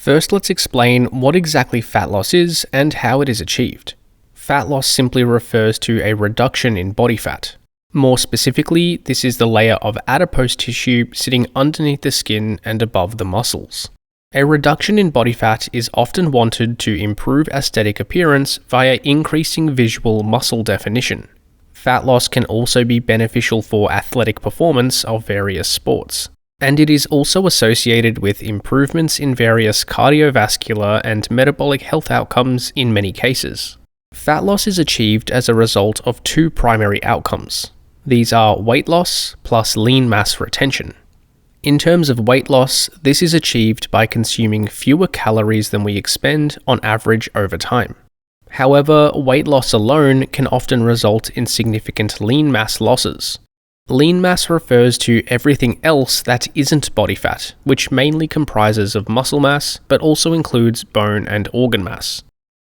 First, let's explain what exactly fat loss is and how it is achieved. Fat loss simply refers to a reduction in body fat. More specifically, this is the layer of adipose tissue sitting underneath the skin and above the muscles. A reduction in body fat is often wanted to improve aesthetic appearance via increasing visual muscle definition. Fat loss can also be beneficial for athletic performance of various sports, and it is also associated with improvements in various cardiovascular and metabolic health outcomes in many cases. Fat loss is achieved as a result of two primary outcomes. These are weight loss plus lean mass retention. In terms of weight loss, this is achieved by consuming fewer calories than we expend on average over time. However, weight loss alone can often result in significant lean mass losses. Lean mass refers to everything else that isn't body fat, which mainly comprises of muscle mass, but also includes bone and organ mass.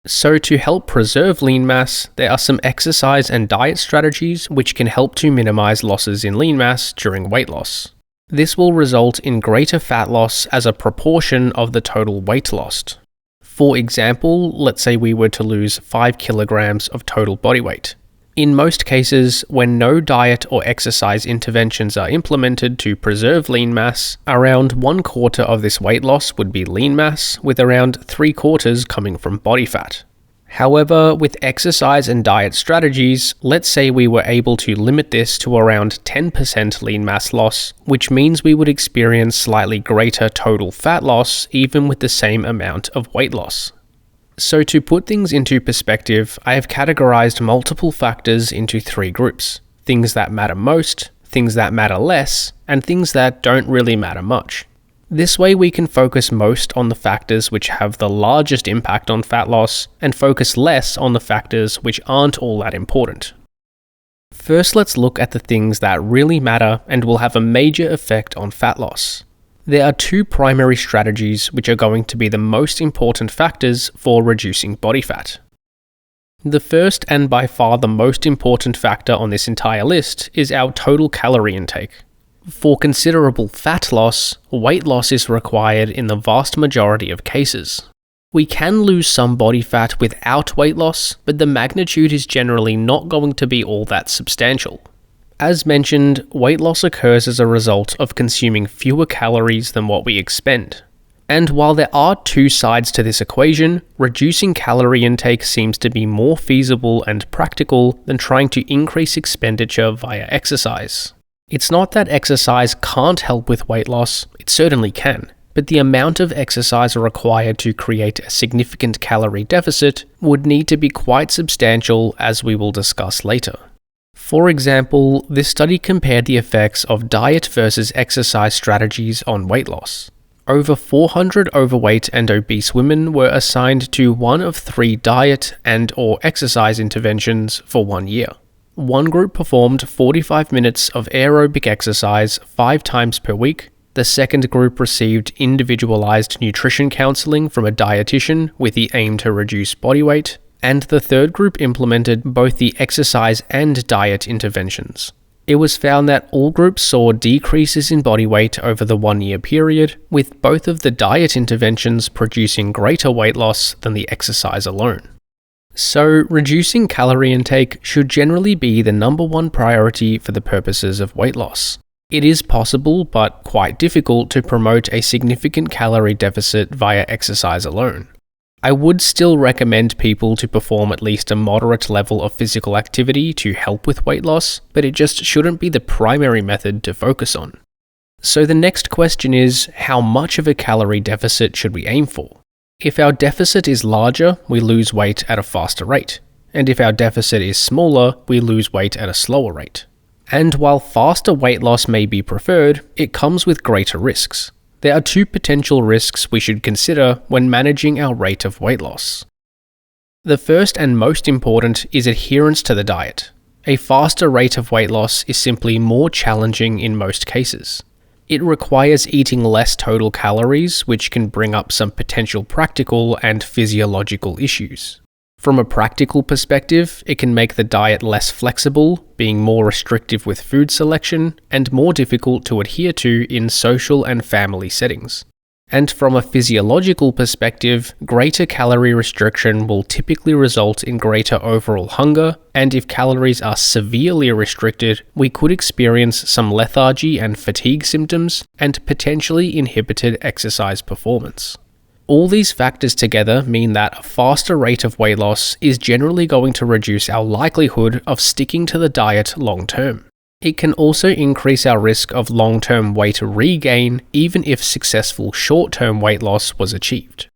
So to help preserve lean mass, there are some exercise and diet strategies which can help to minimize losses in lean mass during weight loss. This will result in greater fat loss as a proportion of the total weight lost. For example, let's say we were to lose 5 kilograms of total body weight. In most cases, when no diet or exercise interventions are implemented to preserve lean mass, around 1/4 of this weight loss would be lean mass, with around 3/4 coming from body fat. However, with exercise and diet strategies, let's say we were able to limit this to around 10% lean mass loss, which means we would experience slightly greater total fat loss even with the same amount of weight loss. So to put things into perspective, I have categorized multiple factors into 3 groups: things that matter most, things that matter less, and things that don't really matter much. This way we can focus most on the factors which have the largest impact on fat loss, and focus less on the factors which aren't all that important. First, let's look at the things that really matter and will have a major effect on fat loss. There are 2 primary strategies which are going to be the most important factors for reducing body fat. The first and by far the most important factor on this entire list is our total calorie intake. For considerable fat loss, weight loss is required in the vast majority of cases. We can lose some body fat without weight loss, but the magnitude is generally not going to be all that substantial. As mentioned, weight loss occurs as a result of consuming fewer calories than what we expend. And while there are 2 sides to this equation, reducing calorie intake seems to be more feasible and practical than trying to increase expenditure via exercise. It's not that exercise can't help with weight loss, it certainly can, but the amount of exercise required to create a significant calorie deficit would need to be quite substantial, as we will discuss later. For example, this study compared the effects of diet versus exercise strategies on weight loss. Over 400 overweight and obese women were assigned to one of 3 diet and/or exercise interventions for 1 year. One group performed 45 minutes of aerobic exercise 5 times per week. The second group received individualized nutrition counseling from a dietitian with the aim to reduce body weight. And the third group implemented both the exercise and diet interventions. It was found that all groups saw decreases in body weight over the 1-year period, with both of the diet interventions producing greater weight loss than the exercise alone. So, reducing calorie intake should generally be the number 1 priority for the purposes of weight loss. It is possible, but quite difficult, to promote a significant calorie deficit via exercise alone. I would still recommend people to perform at least a moderate level of physical activity to help with weight loss, but it just shouldn't be the primary method to focus on. So the next question is, how much of a calorie deficit should we aim for? If our deficit is larger, we lose weight at a faster rate, and if our deficit is smaller, we lose weight at a slower rate. And while faster weight loss may be preferred, it comes with greater risks. There are 2 potential risks we should consider when managing our rate of weight loss. The first and most important is adherence to the diet. A faster rate of weight loss is simply more challenging in most cases. It requires eating less total calories, which can bring up some potential practical and physiological issues. From a practical perspective, it can make the diet less flexible, being more restrictive with food selection, and more difficult to adhere to in social and family settings. And from a physiological perspective, greater calorie restriction will typically result in greater overall hunger, and if calories are severely restricted, we could experience some lethargy and fatigue symptoms, and potentially inhibited exercise performance. All these factors together mean that a faster rate of weight loss is generally going to reduce our likelihood of sticking to the diet long term. It can also increase our risk of long-term weight regain even if successful short-term weight loss was achieved.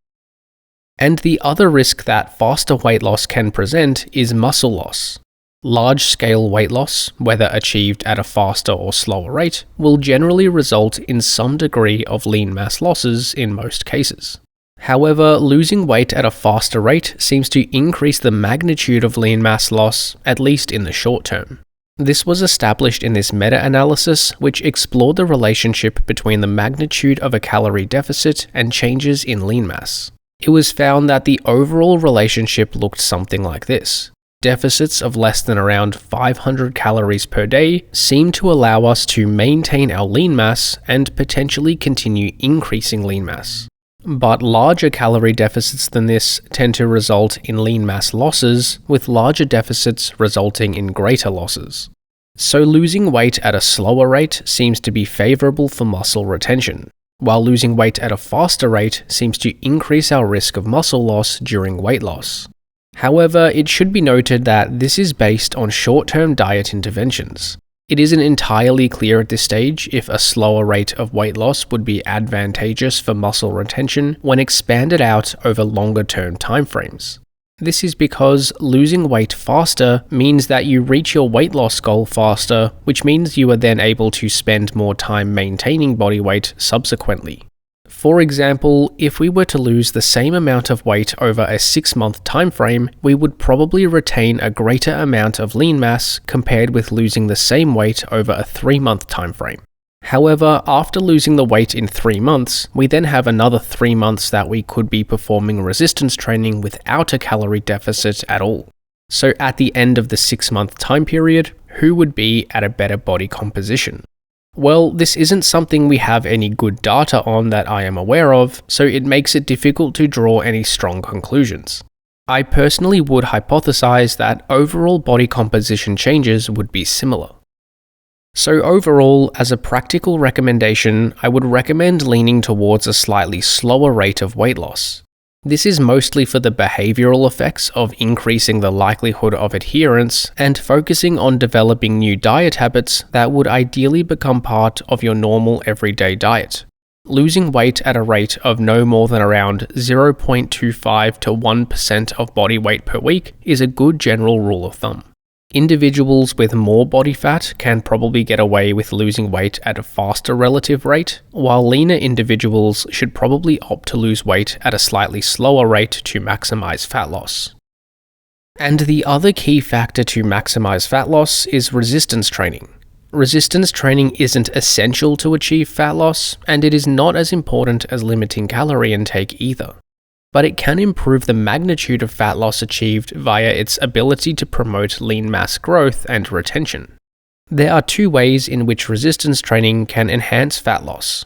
And the other risk that faster weight loss can present is muscle loss. Large-scale weight loss, whether achieved at a faster or slower rate, will generally result in some degree of lean mass losses in most cases. However, losing weight at a faster rate seems to increase the magnitude of lean mass loss, at least in the short term. This was established in this meta-analysis, which explored the relationship between the magnitude of a calorie deficit and changes in lean mass. It was found that the overall relationship looked something like this. Deficits of less than around 500 calories per day seem to allow us to maintain our lean mass and potentially continue increasing lean mass. But larger calorie deficits than this tend to result in lean mass losses, with larger deficits resulting in greater losses. So losing weight at a slower rate seems to be favorable for muscle retention, while losing weight at a faster rate seems to increase our risk of muscle loss during weight loss. However, it should be noted that this is based on short-term diet interventions. It isn't entirely clear at this stage if a slower rate of weight loss would be advantageous for muscle retention when expanded out over longer-term timeframes. This is because losing weight faster means that you reach your weight loss goal faster, which means you are then able to spend more time maintaining body weight subsequently. For example, if we were to lose the same amount of weight over a 6-month timeframe, we would probably retain a greater amount of lean mass compared with losing the same weight over a 3-month timeframe. However, after losing the weight in 3 months, we then have another 3 months that we could be performing resistance training without a calorie deficit at all. So at the end of the 6-month time period, who would be at a better body composition? Well, this isn't something we have any good data on that I am aware of, so it makes it difficult to draw any strong conclusions. I personally would hypothesize that overall body composition changes would be similar. So overall, as a practical recommendation, I would recommend leaning towards a slightly slower rate of weight loss. This is mostly for the behavioral effects of increasing the likelihood of adherence and focusing on developing new diet habits that would ideally become part of your normal everyday diet. Losing weight at a rate of no more than around 0.25 to 1% of body weight per week is a good general rule of thumb. Individuals with more body fat can probably get away with losing weight at a faster relative rate, while leaner individuals should probably opt to lose weight at a slightly slower rate to maximize fat loss. And the other key factor to maximize fat loss is resistance training. Resistance training isn't essential to achieve fat loss, and it is not as important as limiting calorie intake either. But it can improve the magnitude of fat loss achieved via its ability to promote lean mass growth and retention. There are 2 ways in which resistance training can enhance fat loss.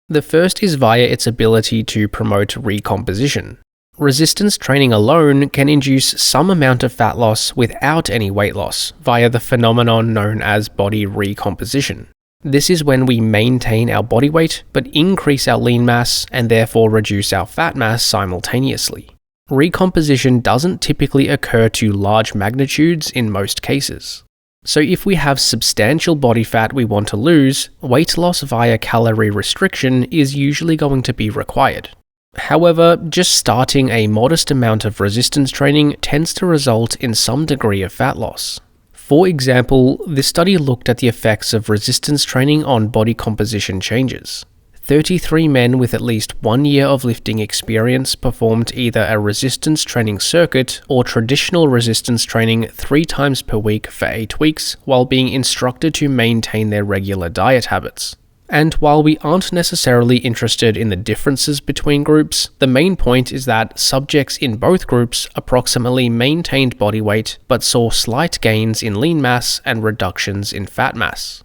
The first is via its ability to promote recomposition. Resistance training alone can induce some amount of fat loss without any weight loss via the phenomenon known as body recomposition. This is when we maintain our body weight, but increase our lean mass and therefore reduce our fat mass simultaneously. Recomposition doesn't typically occur to large magnitudes in most cases. So if we have substantial body fat we want to lose, weight loss via calorie restriction is usually going to be required. However, just starting a modest amount of resistance training tends to result in some degree of fat loss. For example, this study looked at the effects of resistance training on body composition changes. 33 men with at least 1 year of lifting experience performed either a resistance training circuit or traditional resistance training 3 times per week for 8 weeks while being instructed to maintain their regular diet habits. And while we aren't necessarily interested in the differences between groups, the main point is that subjects in both groups approximately maintained body weight but saw slight gains in lean mass and reductions in fat mass.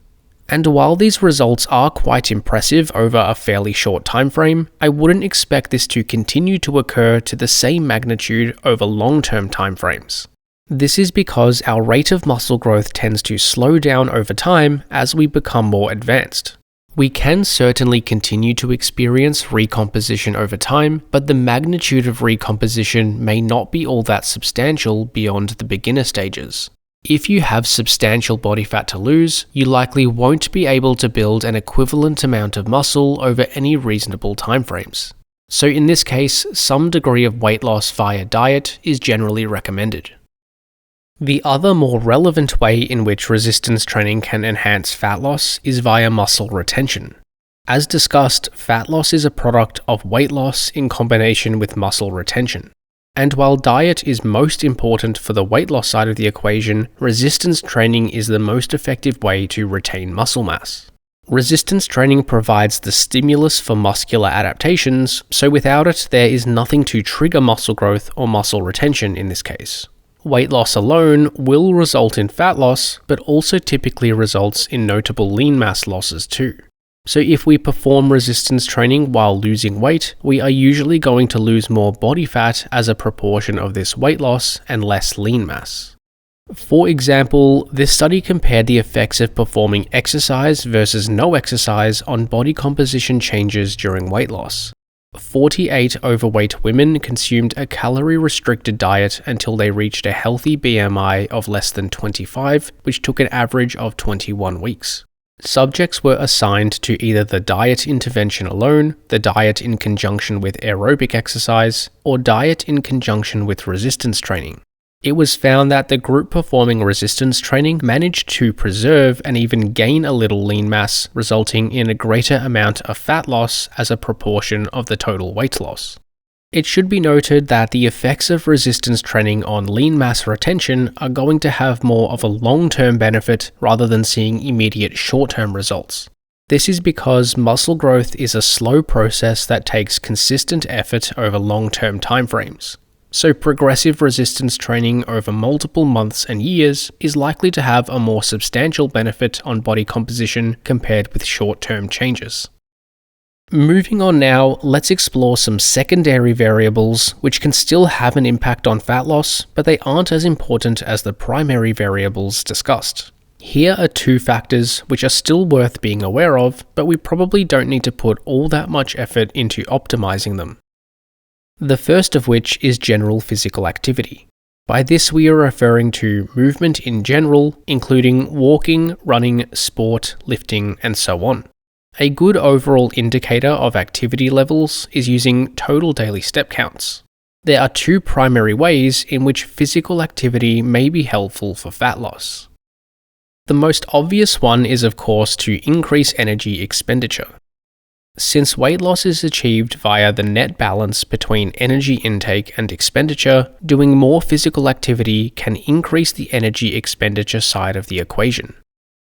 And while these results are quite impressive over a fairly short time frame, I wouldn't expect this to continue to occur to the same magnitude over long-term timeframes. This is because our rate of muscle growth tends to slow down over time as we become more advanced. We can certainly continue to experience recomposition over time, but the magnitude of recomposition may not be all that substantial beyond the beginner stages. If you have substantial body fat to lose, you likely won't be able to build an equivalent amount of muscle over any reasonable timeframes. So in this case, some degree of weight loss via diet is generally recommended. The other more relevant way in which resistance training can enhance fat loss is via muscle retention. As discussed, fat loss is a product of weight loss in combination with muscle retention. And while diet is most important for the weight loss side of the equation, resistance training is the most effective way to retain muscle mass. Resistance training provides the stimulus for muscular adaptations, so without it, there is nothing to trigger muscle growth or muscle retention in this case. Weight loss alone will result in fat loss, but also typically results in notable lean mass losses too. So if we perform resistance training while losing weight, we are usually going to lose more body fat as a proportion of this weight loss and less lean mass. For example, this study compared the effects of performing exercise versus no exercise on body composition changes during weight loss. 48 overweight women consumed a calorie-restricted diet until they reached a healthy BMI of less than 25, which took an average of 21 weeks. Subjects were assigned to either the diet intervention alone, the diet in conjunction with aerobic exercise, or diet in conjunction with resistance training. It was found that the group performing resistance training managed to preserve and even gain a little lean mass, resulting in a greater amount of fat loss as a proportion of the total weight loss. It should be noted that the effects of resistance training on lean mass retention are going to have more of a long-term benefit rather than seeing immediate short-term results. This is because muscle growth is a slow process that takes consistent effort over long-term timeframes. So progressive resistance training over multiple months and years is likely to have a more substantial benefit on body composition compared with short-term changes. Moving on now, let's explore some secondary variables which can still have an impact on fat loss, but they aren't as important as the primary variables discussed. Here are two factors which are still worth being aware of, but we probably don't need to put all that much effort into optimizing them. The first of which is general physical activity. By this we are referring to movement in general, including walking, running, sport, lifting, and so on. A good overall indicator of activity levels is using total daily step counts. There are two primary ways in which physical activity may be helpful for fat loss. The most obvious one is, of course, to increase energy expenditure. Since weight loss is achieved via the net balance between energy intake and expenditure, doing more physical activity can increase the energy expenditure side of the equation.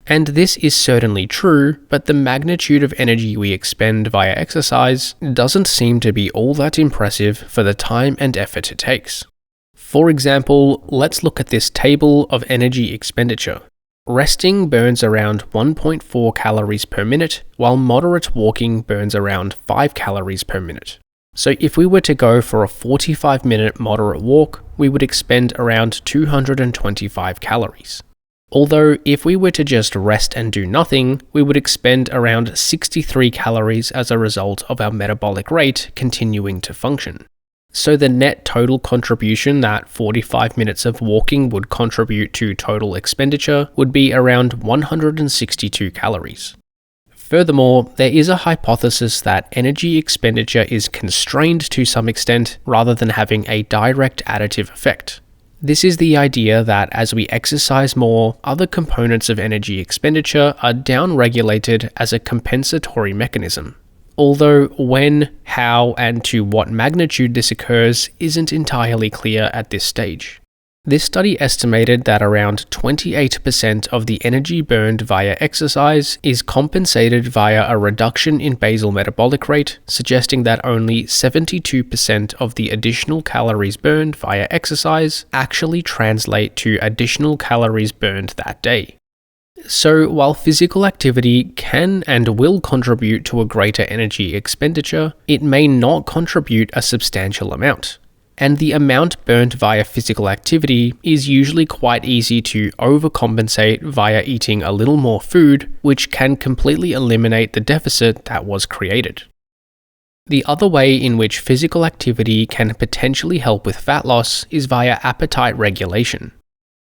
And this is certainly true, but the magnitude of energy we expend via exercise doesn't seem to be all that impressive for the time and effort it takes. For example, let's look at this table of energy expenditure. Resting burns around 1.4 calories per minute, while moderate walking burns around 5 calories per minute. So if we were to go for a 45-minute moderate walk, we would expend around 225 calories. Although, if we were to just rest and do nothing, we would expend around 63 calories as a result of our metabolic rate continuing to function. So the net total contribution that 45 minutes of walking would contribute to total expenditure would be around 162 calories. Furthermore, there is a hypothesis that energy expenditure is constrained to some extent rather than having a direct additive effect. This is the idea that as we exercise more, other components of energy expenditure are downregulated as a compensatory mechanism. Although when, how, and to what magnitude this occurs isn't entirely clear at this stage. This study estimated that around 28% of the energy burned via exercise is compensated via a reduction in basal metabolic rate, suggesting that only 72% of the additional calories burned via exercise actually translate to additional calories burned that day. So, while physical activity can and will contribute to a greater energy expenditure, it may not contribute a substantial amount. And the amount burnt via physical activity is usually quite easy to overcompensate via eating a little more food, which can completely eliminate the deficit that was created. The other way in which physical activity can potentially help with fat loss is via appetite regulation.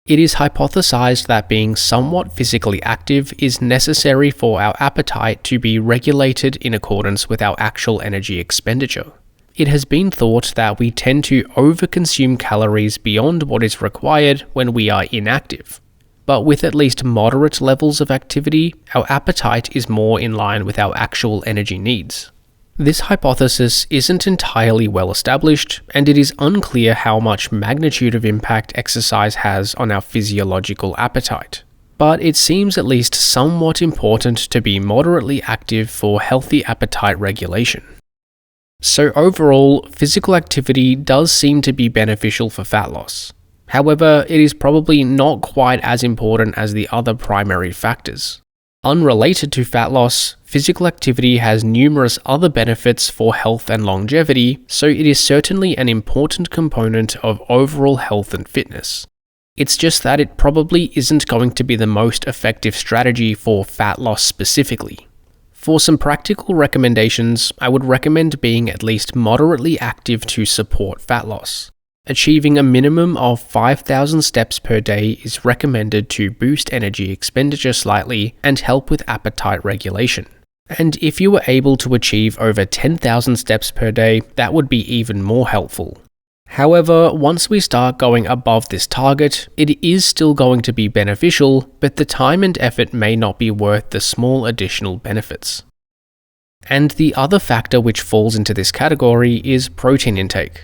It is hypothesized that being somewhat physically active is necessary for our appetite to be regulated in accordance with our actual energy expenditure. It has been thought that we tend to overconsume calories beyond what is required when we are inactive. But with at least moderate levels of activity, our appetite is more in line with our actual energy needs. This hypothesis isn't entirely well established, and it is unclear how much magnitude of impact exercise has on our physiological appetite. But it seems at least somewhat important to be moderately active for healthy appetite regulation. So overall, physical activity does seem to be beneficial for fat loss. However, it is probably not quite as important as the other primary factors. Unrelated to fat loss, physical activity has numerous other benefits for health and longevity, so it is certainly an important component of overall health and fitness. It's just that it probably isn't going to be the most effective strategy for fat loss specifically. For some practical recommendations, I would recommend being at least moderately active to support fat loss. Achieving a minimum of 5,000 steps per day is recommended to boost energy expenditure slightly and help with appetite regulation. And if you were able to achieve over 10,000 steps per day, that would be even more helpful. However, once we start going above this target, it is still going to be beneficial, but the time and effort may not be worth the small additional benefits. And the other factor which falls into this category is protein intake.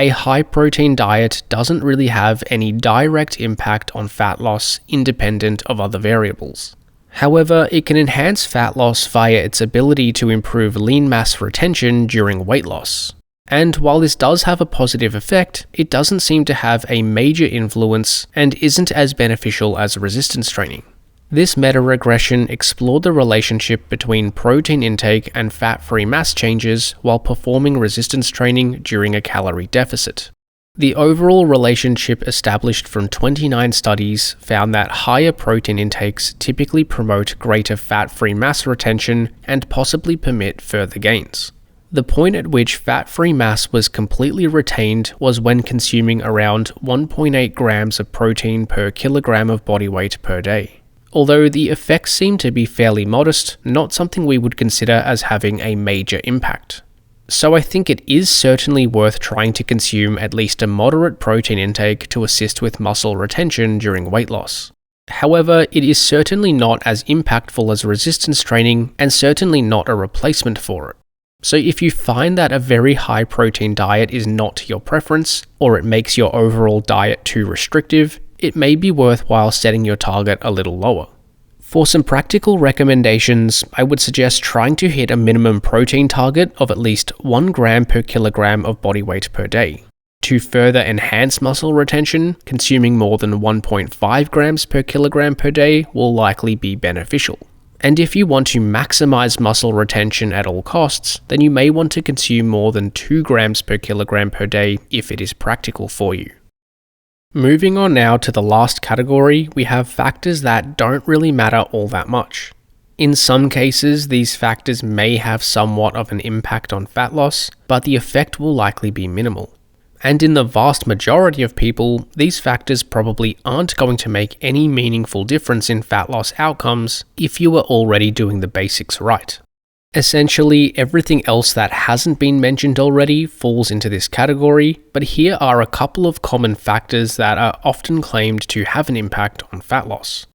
A high-protein diet doesn't really have any direct impact on fat loss independent of other variables. However, it can enhance fat loss via its ability to improve lean mass retention during weight loss. And while this does have a positive effect, it doesn't seem to have a major influence and isn't as beneficial as resistance training. This meta-regression explored the relationship between protein intake and fat-free mass changes while performing resistance training during a calorie deficit. The overall relationship established from 29 studies found that higher protein intakes typically promote greater fat-free mass retention and possibly permit further gains. The point at which fat-free mass was completely retained was when consuming around 1.8 grams of protein per kilogram of body weight per day. Although the effects seem to be fairly modest, not something we would consider as having a major impact. So I think it is certainly worth trying to consume at least a moderate protein intake to assist with muscle retention during weight loss. However, it is certainly not as impactful as resistance training and certainly not a replacement for it. So if you find that a very high protein diet is not your preference, or it makes your overall diet too restrictive, it may be worthwhile setting your target a little lower. For some practical recommendations, I would suggest trying to hit a minimum protein target of at least 1 gram per kilogram of body weight per day. To further enhance muscle retention, consuming more than 1.5 grams per kilogram per day will likely be beneficial. And if you want to maximize muscle retention at all costs, then you may want to consume more than 2 grams per kilogram per day if it is practical for you. Moving on now to the last category, we have factors that don't really matter all that much. In some cases, these factors may have somewhat of an impact on fat loss, but the effect will likely be minimal. And in the vast majority of people, these factors probably aren't going to make any meaningful difference in fat loss outcomes if you are already doing the basics right. Essentially, everything else that hasn't been mentioned already falls into this category, but here are a couple of common factors that are often claimed to have an impact on fat loss.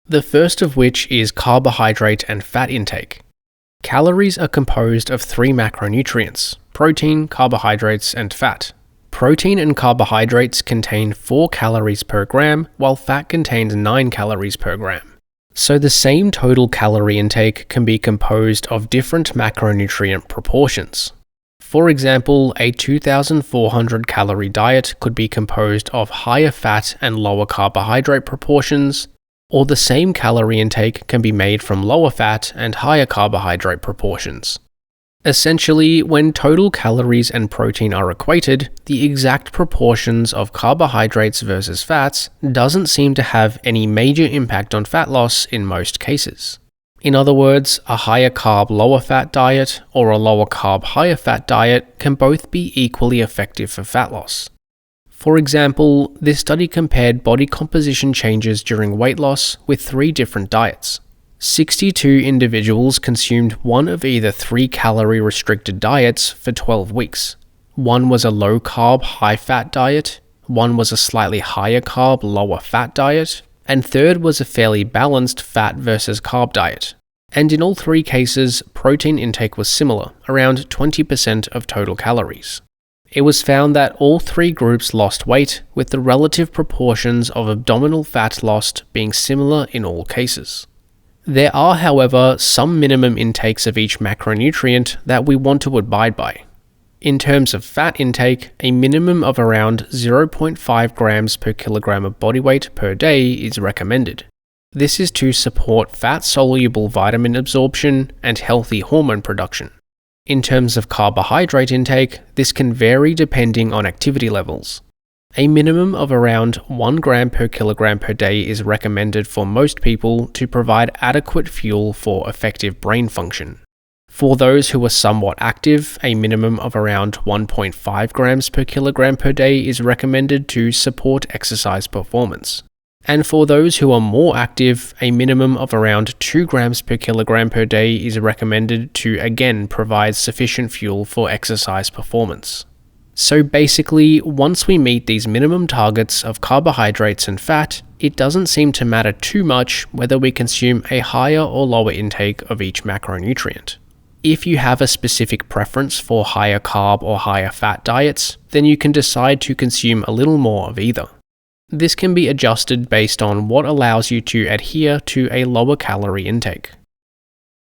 The first of which is carbohydrate and fat intake. Calories are composed of 3 macronutrients: protein, carbohydrates, and fat. Protein and carbohydrates contain 4 calories per gram, while fat contains 9 calories per gram. So the same total calorie intake can be composed of different macronutrient proportions. For example, a 2,400 calorie diet could be composed of higher fat and lower carbohydrate proportions, Or the same calorie intake can be made from lower fat and higher carbohydrate proportions. Essentially, when total calories and protein are equated, the exact proportions of carbohydrates versus fats doesn't seem to have any major impact on fat loss in most cases. In other words, a higher carb lower fat diet or a lower carb higher fat diet can both be equally effective for fat loss. For example, this study compared body composition changes during weight loss with 3 different diets. 62 individuals consumed one of either 3 calorie restricted diets for 12 weeks. One was a low carb high fat diet, one was a slightly higher carb lower fat diet, and third was a fairly balanced fat versus carb diet. And in all 3 cases, protein intake was similar, around 20% of total calories. It was found that all 3 groups lost weight, with the relative proportions of abdominal fat lost being similar in all cases. There are, however, some minimum intakes of each macronutrient that we want to abide by. In terms of fat intake, a minimum of around 0.5 grams per kilogram of body weight per day is recommended. This is to support fat-soluble vitamin absorption and healthy hormone production. In terms of carbohydrate intake, this can vary depending on activity levels. A minimum of around 1 gram per kilogram per day is recommended for most people to provide adequate fuel for effective brain function. For those who are somewhat active, a minimum of around 1.5 grams per kilogram per day is recommended to support exercise performance. And for those who are more active, a minimum of around 2 grams per kilogram per day is recommended to again provide sufficient fuel for exercise performance. So basically, once we meet these minimum targets of carbohydrates and fat, it doesn't seem to matter too much whether we consume a higher or lower intake of each macronutrient. If you have a specific preference for higher carb or higher fat diets, then you can decide to consume a little more of either. This can be adjusted based on what allows you to adhere to a lower calorie intake.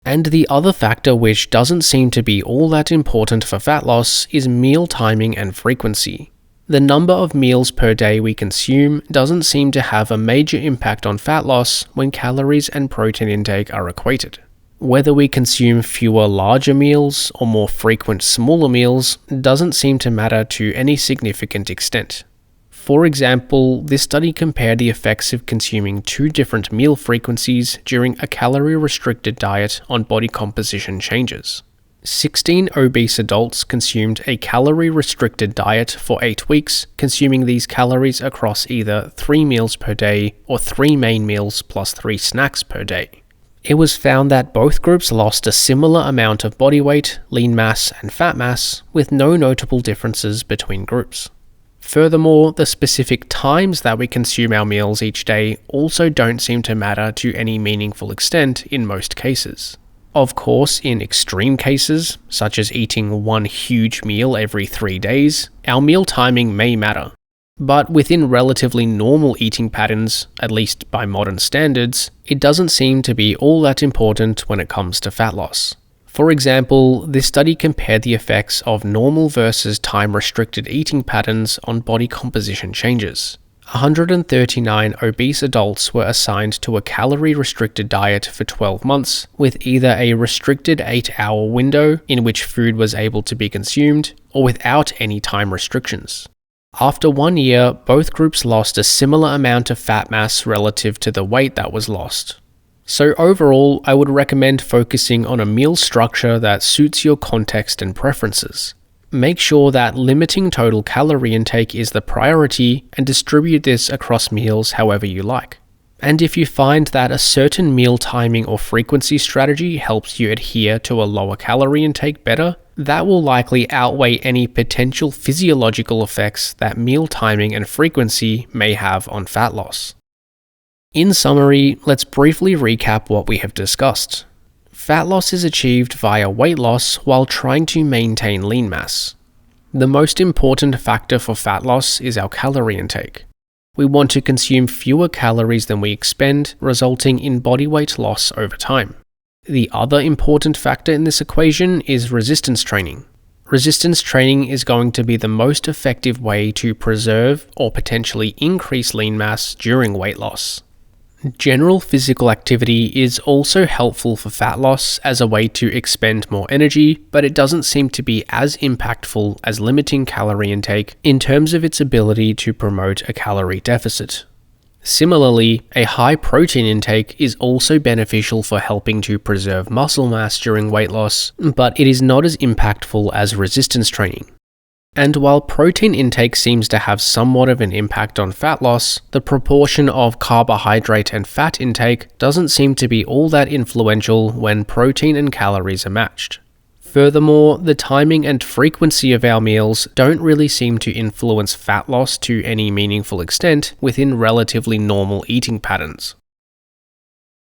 And the other factor which doesn't seem to be all that important for fat loss is meal timing and frequency. The number of meals per day we consume doesn't seem to have a major impact on fat loss when calories and protein intake are equated. Whether we consume fewer larger meals or more frequent smaller meals doesn't seem to matter to any significant extent. For example, this study compared the effects of consuming 2 different meal frequencies during a calorie-restricted diet on body composition changes. 16 obese adults consumed a calorie-restricted diet for 8 weeks, consuming these calories across either 3 meals per day or 3 main meals plus 3 snacks per day. It was found that both groups lost a similar amount of body weight, lean mass, and fat mass, with no notable differences between groups. Furthermore, the specific times that we consume our meals each day also don't seem to matter to any meaningful extent in most cases. Of course, in extreme cases, such as eating one huge meal every 3 days, our meal timing may matter. But within relatively normal eating patterns, at least by modern standards, it doesn't seem to be all that important when it comes to fat loss. For example, this study compared the effects of normal versus time-restricted eating patterns on body composition changes. 139 obese adults were assigned to a calorie-restricted diet for 12 months, with either a restricted 8-hour window in which food was able to be consumed, or without any time restrictions. After 1 year, both groups lost a similar amount of fat mass relative to the weight that was lost. So overall, I would recommend focusing on a meal structure that suits your context and preferences. Make sure that limiting total calorie intake is the priority and distribute this across meals however you like. And if you find that a certain meal timing or frequency strategy helps you adhere to a lower calorie intake better, that will likely outweigh any potential physiological effects that meal timing and frequency may have on fat loss. In summary, let's briefly recap what we have discussed. Fat loss is achieved via weight loss while trying to maintain lean mass. The most important factor for fat loss is our calorie intake. We want to consume fewer calories than we expend, resulting in body weight loss over time. The other important factor in this equation is resistance training. Resistance training is going to be the most effective way to preserve or potentially increase lean mass during weight loss. General physical activity is also helpful for fat loss as a way to expend more energy, but it doesn't seem to be as impactful as limiting calorie intake in terms of its ability to promote a calorie deficit. Similarly, a high protein intake is also beneficial for helping to preserve muscle mass during weight loss, but it is not as impactful as resistance training. And while protein intake seems to have somewhat of an impact on fat loss, the proportion of carbohydrate and fat intake doesn't seem to be all that influential when protein and calories are matched. Furthermore, the timing and frequency of our meals don't really seem to influence fat loss to any meaningful extent within relatively normal eating patterns.